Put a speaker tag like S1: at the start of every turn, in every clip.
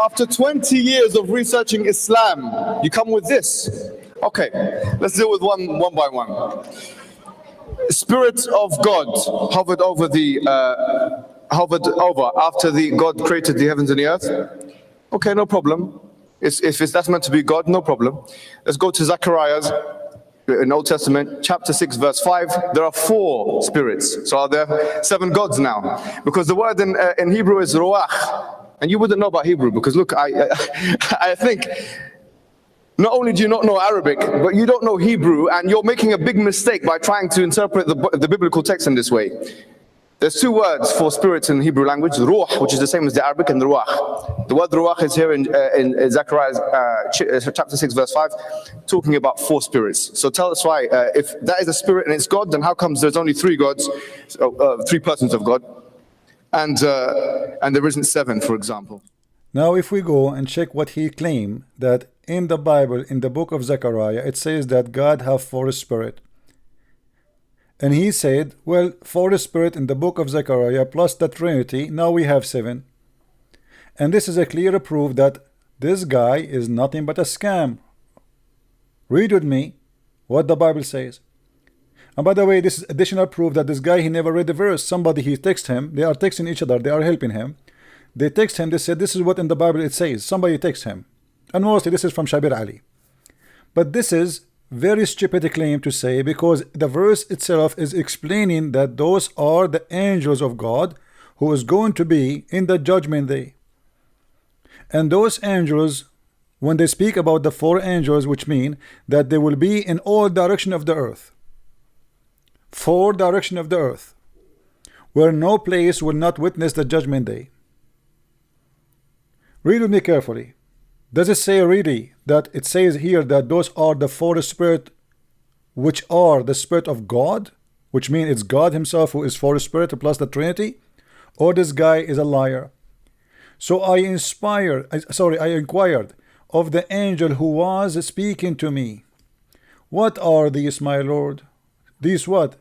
S1: After 20 years of researching Islam, you come with this. Okay, let's deal with one by one. Spirit of God hovered over after the God created the heavens and the earth. Okay, no problem. If that's meant to be God, no problem. Let's go to Zechariah's in Old Testament, chapter 6, verse 5. There are 4 spirits. So are there 7 gods now? Because the word in Hebrew is ruach. And you wouldn't know about Hebrew because look, I think not only do you not know Arabic, but you don't know Hebrew, and you're making a big mistake by trying to interpret the biblical text in this way. There's 2 words for spirits in Hebrew language, ruh, which is the same as the Arabic, and ruach. The word ruach is here in Zechariah chapter 6, verse 5, talking about 4 spirits. So tell us why, if that is a spirit and it's God, then how comes there's only 3 gods, 3 persons of God? And there isn't 7, for example.
S2: Now if we go and check what he claimed, that in the Bible, in the book of Zechariah, it says that God have 4 spirit. And he said, well, 4 spirit in the book of Zechariah plus the Trinity, now we have 7. And this is a clear proof that this guy is nothing but a scam. Read with me what the Bible says. And by the way, this is additional proof that this guy, he never read the verse. Somebody, he texted him, they are texting each other, they are helping him. They text him, they said, this is what in the Bible it says. Somebody texts him. And mostly this is from Shabir Ali. But this is very stupid claim to say, because the verse itself is explaining that those are the angels of God who is going to be in the judgment day. And those angels, when they speak about the 4 angels, which mean that they will be in all direction of the earth. 4 direction of the earth, where no place will not witness the judgment day. Read with me carefully. Does it say really that it says here that those are the 4 spirit which are the spirit of God, which means it's God himself who is 4 spirit plus the Trinity, or this guy is a liar? So I inquired of the angel who was speaking to me, what are these, my Lord? These what?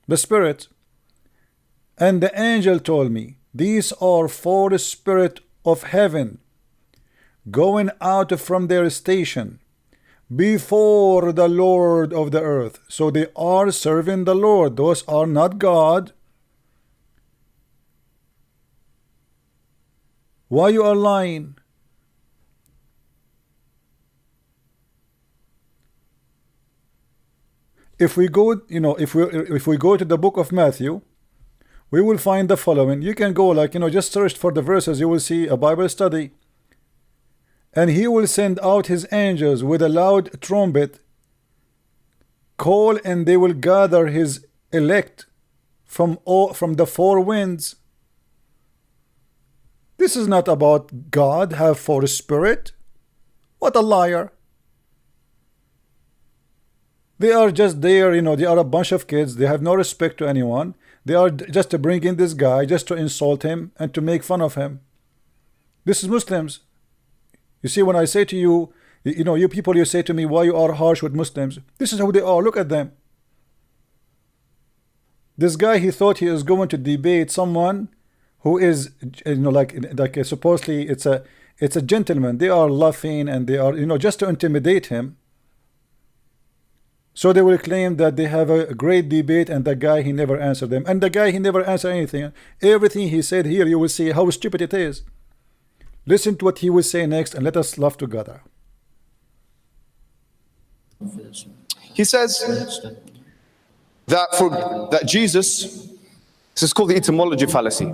S2: The spirit. And the angel told me, these are 4 spirit of heaven going out from their station before the Lord of the earth. So they are serving the Lord. Those are not God. Why you are lying? If we go, if we go to the book of Matthew, we will find the following. You can go just search for the verses, you will see a Bible study. And he will send out his angels with a loud trumpet, call, and they will gather his elect from the 4 winds. This is not about God have 4 spirit. What a liar. They are just there, they are a bunch of kids. They have no respect to anyone. They are just to bring in this guy, just to insult him and to make fun of him. This is Muslims. You see, when I say to you, you people, you say to me, why you are harsh with Muslims? This is how they are. Look at them. This guy, he thought he is going to debate someone who is, supposedly it's a gentleman. They are laughing and they are, just to intimidate him. So they will claim that they have a great debate, and the guy, he never answered them. And the guy, he never answered anything. Everything he said here, you will see how stupid it is. Listen to what he will say next, and let us laugh together.
S1: He says that Jesus, this is called the etymology fallacy.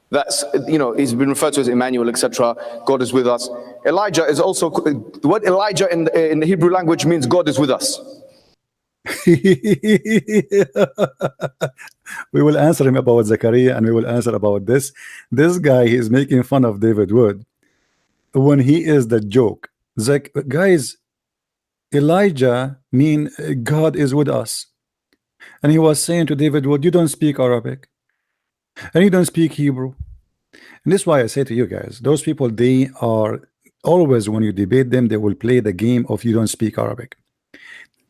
S1: That's, he's been referred to as Emmanuel, etc. God is with us. Elijah is also, the word Elijah in the Hebrew language means God is with us.
S2: We will answer him about Zechariah, and we will answer about this. This guy, he is making fun of David Wood when he is the joke. Guys, Elijah mean God is with us, and he was saying to David Wood, you don't speak Arabic and you don't speak Hebrew. And this is why I say to you guys, those people, they are always, when you debate them, they will play the game of you don't speak Arabic.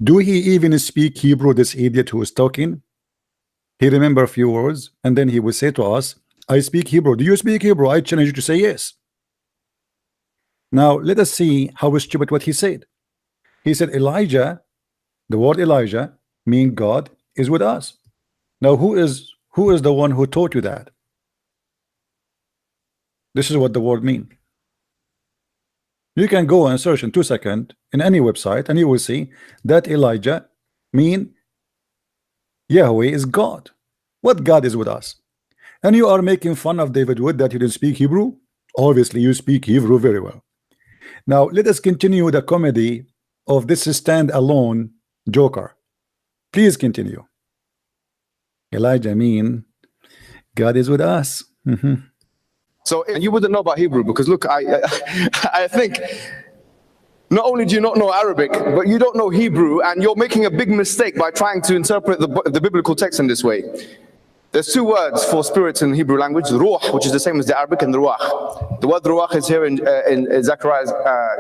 S2: Do he even speak Hebrew, this idiot who is talking? He remember a few words, and then he will say to us, I speak Hebrew. Do you speak Hebrew? I challenge you to say yes. Now let us see how stupid what he said. He said Elijah, the word Elijah mean God is with us. Now who is the one who taught you that? This is what the word mean. You can go and search in 2 seconds in any website and you will see that Elijah mean Yahweh is God. What God is with us? And you are making fun of David Wood that you didn't speak Hebrew. Obviously you speak Hebrew very well. Now let us continue the comedy of this stand-alone joker. Please continue. Elijah mean God is with us.
S1: So, and you wouldn't know about Hebrew because look, I think not only do you not know Arabic, but you don't know Hebrew, and you're making a big mistake by trying to interpret the biblical text in this way. There's two words for spirits in Hebrew language, ruh, which is the same as the Arabic, and the ruach. The word ruach is here in Zechariah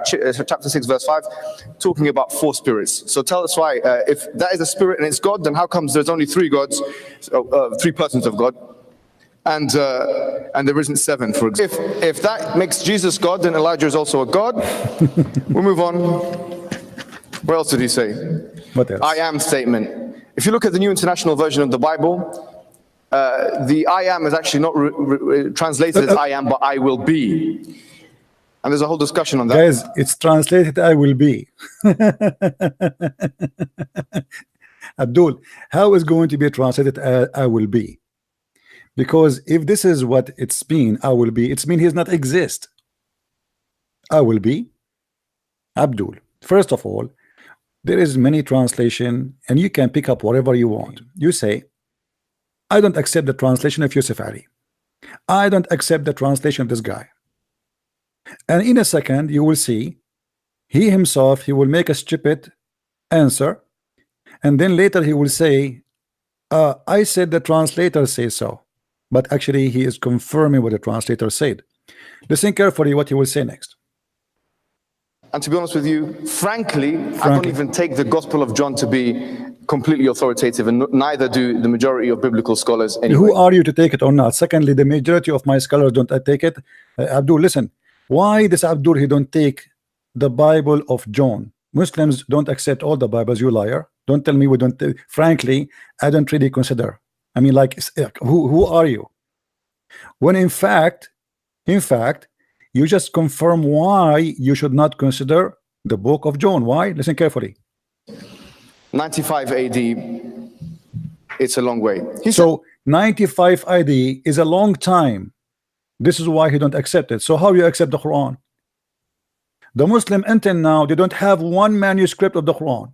S1: chapter 6, verse 5, talking about 4 spirits. So tell us why, if that is a spirit and it's God, then how comes there's only 3 gods, 3 persons of God? And there isn't 7, for example. If that makes Jesus God, then Elijah is also a God. We'll move on. What else did he say?
S2: What else?
S1: I am statement. If you look at the New International Version of the Bible, the I am is actually not translated as I am, but I will be. And there's a whole discussion on that.
S2: Guys, it's translated I will be. Abdul, how is going to be translated I will be? Because if this is what it's been, I will be, it's mean he's not exist. I will be. Abdul, first of all, there is many translation and you can pick up whatever you want. You say, I don't accept the translation of Yusuf Ali. I don't accept the translation of this guy. And in a second, you will see he himself, he will make a stupid answer. And then later he will say, I said the translator says so. But actually he is confirming what the translator said. Listen carefully what he will say next.
S1: And to be honest with you, frankly, I don't even take the Gospel of John to be completely authoritative, and neither do the majority of biblical scholars anyway.
S2: Who are you to take it or not? Secondly, the majority of my scholars don't take it. Abdul, listen. Why this Abdul, he don't take the Bible of John? Muslims don't accept all the Bibles, you liar. Don't tell me we don't. Frankly, I don't really consider. I mean, like, who are you? When in fact, you just confirm why you should not consider the book of John. Why? Listen carefully.
S1: 95 AD, it's a long way.
S2: So 95 AD is a long time. This is why he don't accept it. So how you accept the Quran? The Muslim until now, they don't have one manuscript of the Quran.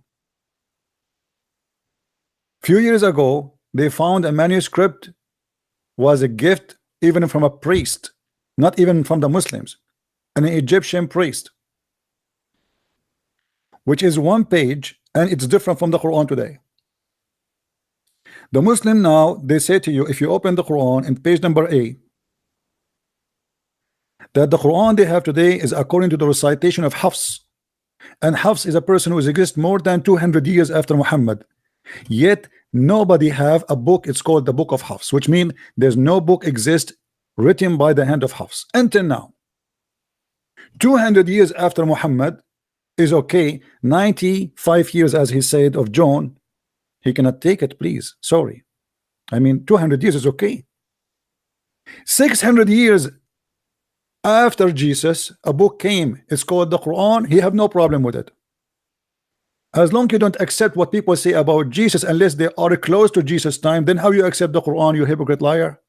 S2: Few years ago, they found a manuscript was a gift even from a priest, not even from the Muslims, an Egyptian priest, which is 1 page, and it's different from the Quran today. The Muslim now, they say to you, if you open the Quran in page number 8, that the Quran they have today is according to the recitation of Hafs, and Hafs is a person who exists more than 200 years after Muhammad. Yet nobody have a book. It's called the book of Hafs, which means there's no book exist written by the hand of Hafs until now. 200 years after Muhammad is okay. 95 years, as he said of John, he cannot take it, please. Sorry. I mean, 200 years is okay. 600 years after Jesus, a book came. It's called the Quran. He have no problem with it. As long as you don't accept what people say about Jesus, unless they are close to Jesus' time, then how you accept the Quran, you hypocrite liar?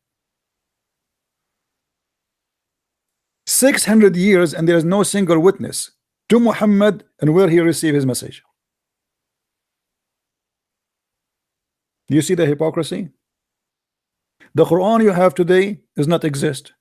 S2: 600 years and there is no single witness to Muhammad and where he received his message. Do you see the hypocrisy? The Quran you have today does not exist.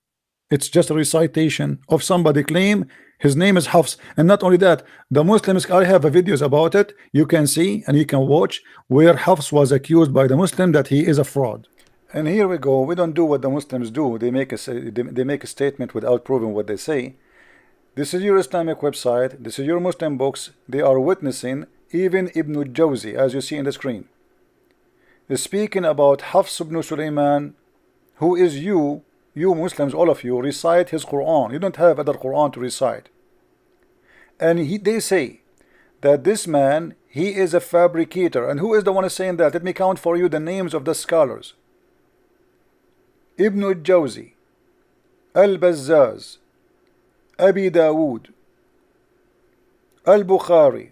S2: It's just a recitation of somebody claim his name is Hafs. And not only that, the Muslims, I have videos about it, you can see and you can watch where Hafs was accused by the Muslim that he is a fraud. And here we go. We don't do what the Muslims do. They make a statement without proving what they say. This is your Islamic website. This is your Muslim books. They are witnessing even Ibn al-Jawzi, as you see in the screen, is speaking about Hafs ibn Sulaiman, who is you you Muslims, all of you, recite his Quran. You don't have other Quran to recite. And they say that this man, he is a fabricator. And who is the one saying that? Let me count for you the names of the scholars. Ibn al-Jawzi, Al-Bazzaz, Abi Dawood, Al-Bukhari,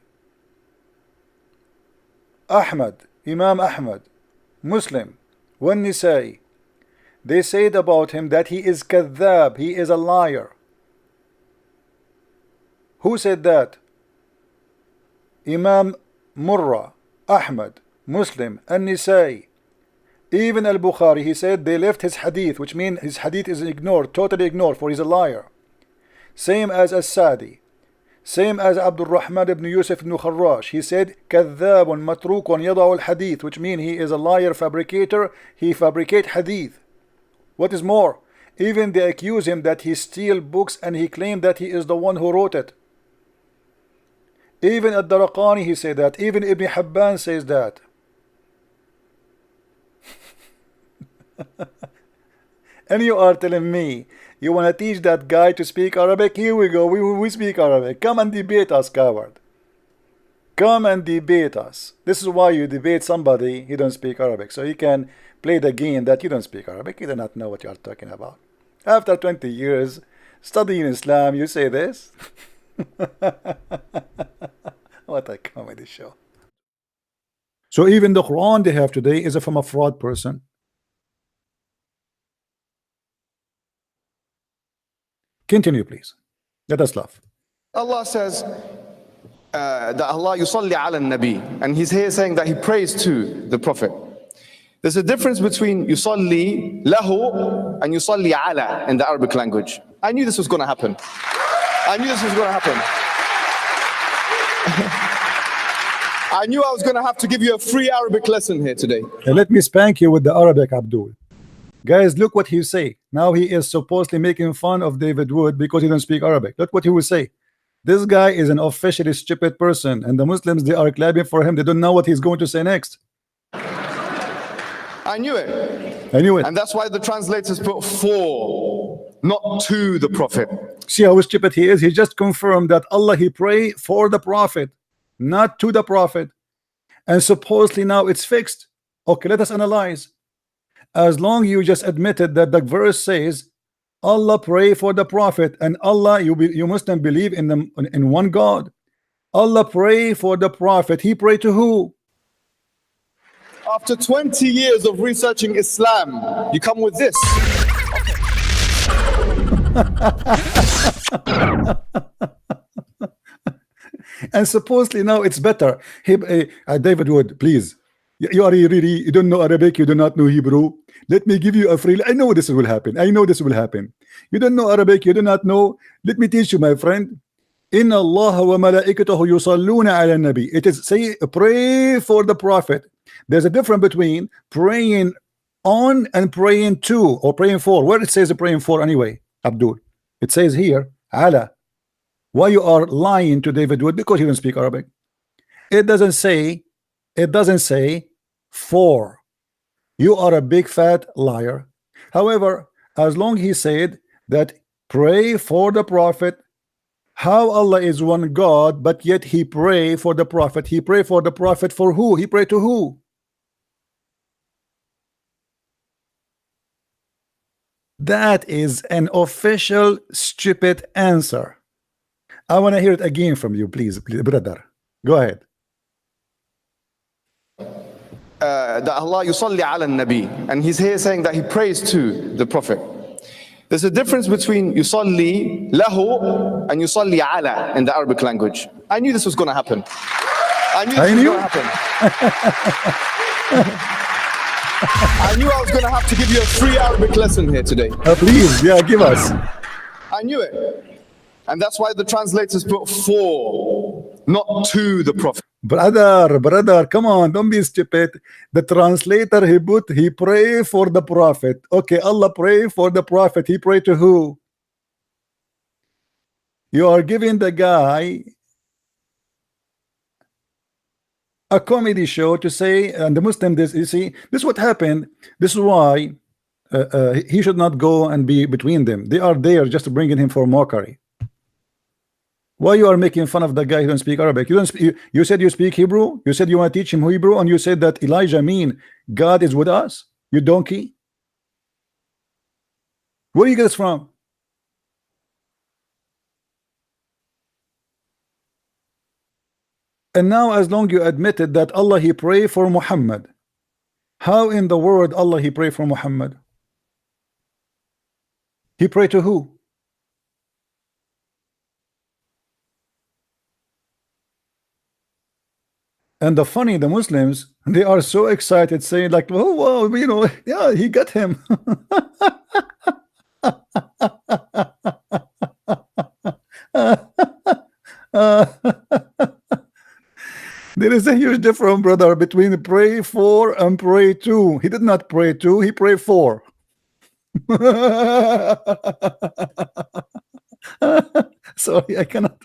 S2: Ahmad, Imam Ahmad, Muslim, Wan-Nisai. They said about him that he is kadhab, he is a liar. Who said that? Imam Murrah, Ahmad, Muslim, An-Nisai. Even Al-Bukhari, he said they left his hadith, which means his hadith is ignored, totally ignored, for he's a liar. Same as As-Sadi. Same as Abdul Rahman ibn Yusuf ibn Kharrash. He said, Kadhabun matrukun yada'u al-hadith, which means he is a liar, fabricator, he fabricate hadith. What is more, even they accuse him that he steal books and he claimed that he is the one who wrote it. Even Ad-Daraqani he said that. Even Ibn Habban says that. And you are telling me you want to teach that guy to speak Arabic? Here we go, we speak Arabic. Come and debate us, coward. Come and debate us. This is why you debate somebody he don't speak Arabic, so he can play the game that you don't speak Arabic, you do not know what you are talking about. After 20 years studying Islam, you say this? What a comedy show. So even the Quran they have today is from a fraud person. Continue, please. Let us laugh.
S1: Allah says that Allah yusalli ala nabi, and he's here saying that he prays to the Prophet. There's a difference between yusalli lahu and yusalli ala in the Arabic language. I knew this was going to happen. I knew this was going to happen. I knew I was going to have to give you a free Arabic lesson here today.
S2: And let me spank you with the Arabic, Abdul. Guys, look what he say. Now he is supposedly making fun of David Wood because he don't speak Arabic. Look what he will say. This guy is an officially stupid person, and the Muslims, they are clapping for him. They don't know what he's going to say next.
S1: I knew it.
S2: I knew it.
S1: And that's why the translators put for, not to the Prophet.
S2: See how stupid he is? He just confirmed that Allah, he pray for the Prophet, not to the Prophet. And supposedly now it's fixed. Okay, let us analyze. As long you just admitted that the verse says Allah pray for the Prophet, and Allah, you Muslim believe in one God. Allah pray for the Prophet. He pray to who?
S1: After 20 years of researching Islam, you come with this.
S2: And supposedly now it's better. David Wood, please. You are really, you don't know Arabic, you do not know Hebrew. Let me give you a free. I know this will happen. I know this will happen. You don't know Arabic, you do not know. Let me teach you, my friend. Inna Allah wa malaikatahu yusalluna ala nabi. It is say pray for the Prophet. There's a difference between praying on and praying to, or praying for. Where it says praying for anyway, Abdul? It says here, ala. Why you are lying to David Wood? Because you don't speak Arabic. It doesn't say for. You are a big fat liar. However, as long he said that pray for the Prophet, how Allah is one God, but yet he pray for the Prophet. He pray for the Prophet for who? He pray to who? That is an official stupid answer. I want to hear it again from you, please, brother. Go ahead.
S1: That Allah yusalli ala nabi, and he's here saying that he prays to the Prophet. There's a difference between yusalli lahu and yusalli ala in the Arabic language. I knew this was going to happen. I knew this was going to happen. I knew I was going to have to give you a free Arabic lesson here today.
S2: Please, yeah, give us.
S1: I knew it. And that's why the translators put for, not to the Prophet.
S2: Brother, come on, don't be stupid. The translator he pray for the Prophet. Okay, Allah pray for the Prophet. He pray to who? You are giving the guy a comedy show to say, and the Muslim, this, you see, this is what happened. This is why he should not go and be between them. They are there just bringing him for mockery. Why you are making fun of the guy who don't speak Arabic? You don't speak, you said you speak Hebrew. You said you want to teach him Hebrew, and you said that Elijah mean God is with us. You donkey. Where you get this from? And now, as long you admitted that Allah he pray for Muhammad, how in the world Allah he pray for Muhammad? He pray to who? And the funny, the Muslims, they are so excited, saying like, "Oh, wow, you know, yeah, he got him." There is a huge difference, brother, between pray for and pray to. He did not pray to, he prayed for. Sorry, I cannot.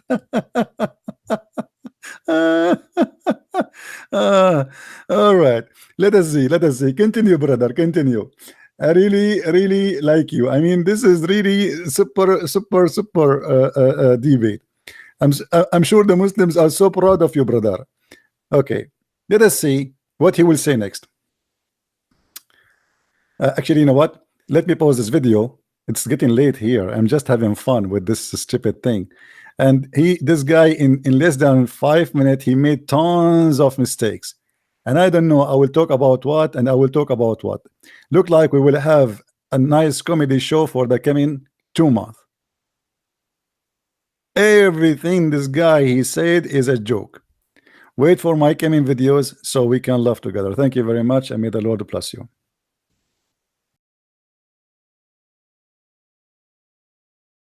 S2: All right, let us see. Continue, brother, continue. I really like you. I mean, this is really super debate. I'm sure the Muslims are so proud of you, brother. Okay, let us see what he will say next. Actually, you know what? Let me pause this video. It's getting late here. I'm just having fun with this stupid thing. And this guy in less than 5 minutes, he made tons of mistakes. And I don't know, I will talk about what and I will talk about what. Look like we will have a nice comedy show for the coming 2 months. Everything this guy he said is a joke. Wait for my coming videos so we can laugh together. Thank you very much, and may the Lord bless you.